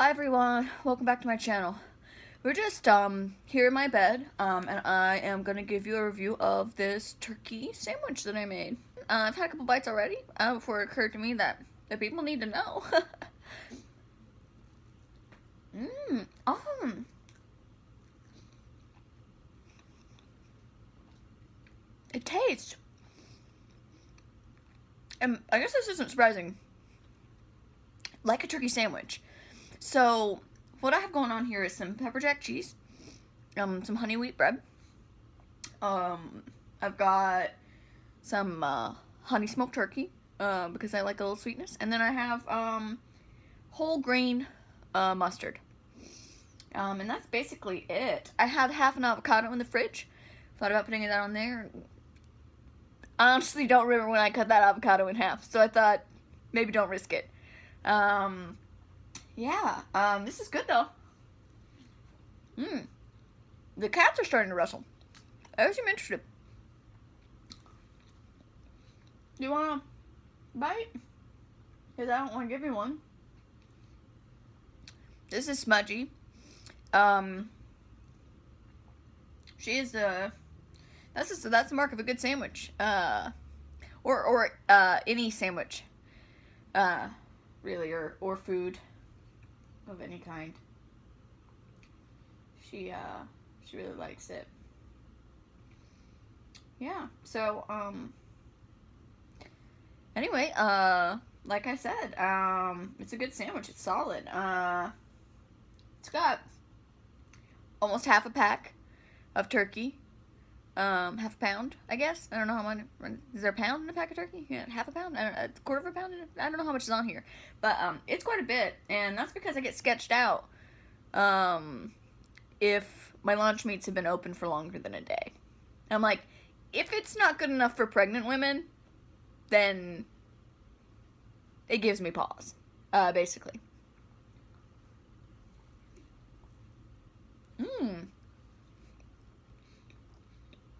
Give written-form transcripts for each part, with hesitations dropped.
Hi everyone, welcome back to my channel. We're just here in my bed, and I am gonna give you a review of this turkey sandwich that I made. I've had a couple bites already before it occurred to me that people need to know. It tastes, and I guess this isn't surprising, like a turkey sandwich. So what I have going on here is some pepper jack cheese, some honey wheat bread. I've got some honey smoked turkey because I like a little sweetness, and then I have whole grain mustard. And that's basically it. I had half an avocado in the fridge. Thought about putting that on there. I honestly don't remember when I cut that avocado in half, so I thought maybe don't risk it. Yeah, this is good though. The cats are starting to rustle. I seem interested. Do you want to bite? Because I don't want to give you one. This is smudgy. She is that's the mark of a good sandwich. Or any sandwich. Really, or food of any kind. She really likes it. Yeah, so, anyway, like I said, it's a good sandwich. It's solid. It's got almost half a pack of turkey. Half a pound, I guess. I don't know how much. Is there a pound in a pack of turkey? Yeah, half a pound? A quarter of a pound? I don't know how much is on here. But, it's quite a bit. And that's because I get sketched out, if my lunch meats have been open for longer than a day. I'm like, if it's not good enough for pregnant women, then it gives me pause, basically.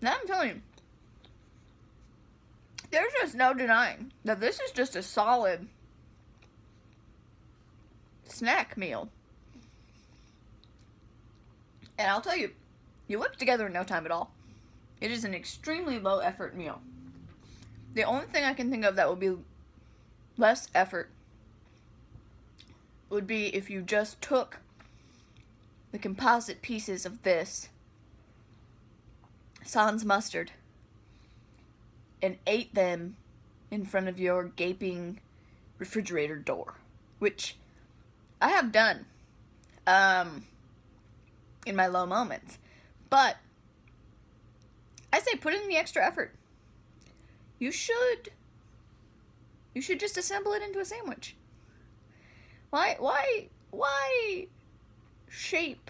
Now I'm telling you, there's just no denying that this is just a solid snack meal. And I'll tell you, you whip it together in no time at all. It is an extremely low effort meal. The only thing I can think of that would be less effort would be if you just took the composite pieces of this sans mustard and ate them in front of your gaping refrigerator door, which I have done in my low moments. But I say put in the extra effort. You should just assemble it into a sandwich. Why shape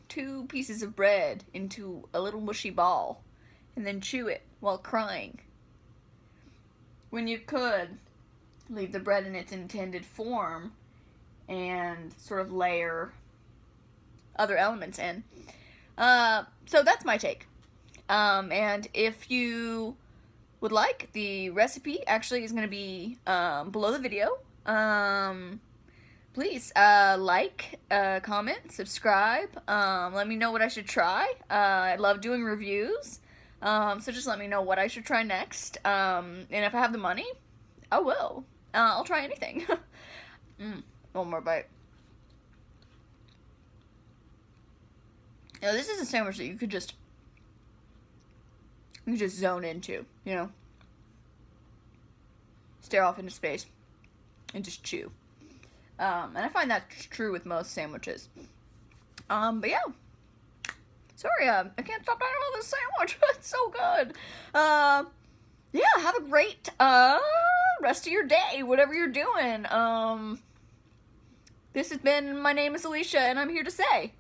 two pieces of bread into a little mushy ball and then chew it while crying, when you could leave the bread in its intended form and sort of layer other elements in? So that's my take. And if you would like, the recipe actually is going to be below the video. Please like, comment, subscribe. Let me know what I should try. I love doing reviews. So just let me know what I should try next. And if I have the money, I will. I'll try anything. One more bite. You know, this is a sandwich that you could just zone into, you know? Stare off into space and just chew. And I find that's true with most sandwiches. But yeah. Sorry, I can't stop talking about this sandwich. It's so good. Yeah, have a great, rest of your day, whatever you're doing. This has been, my name is Alicia, and I'm here to say,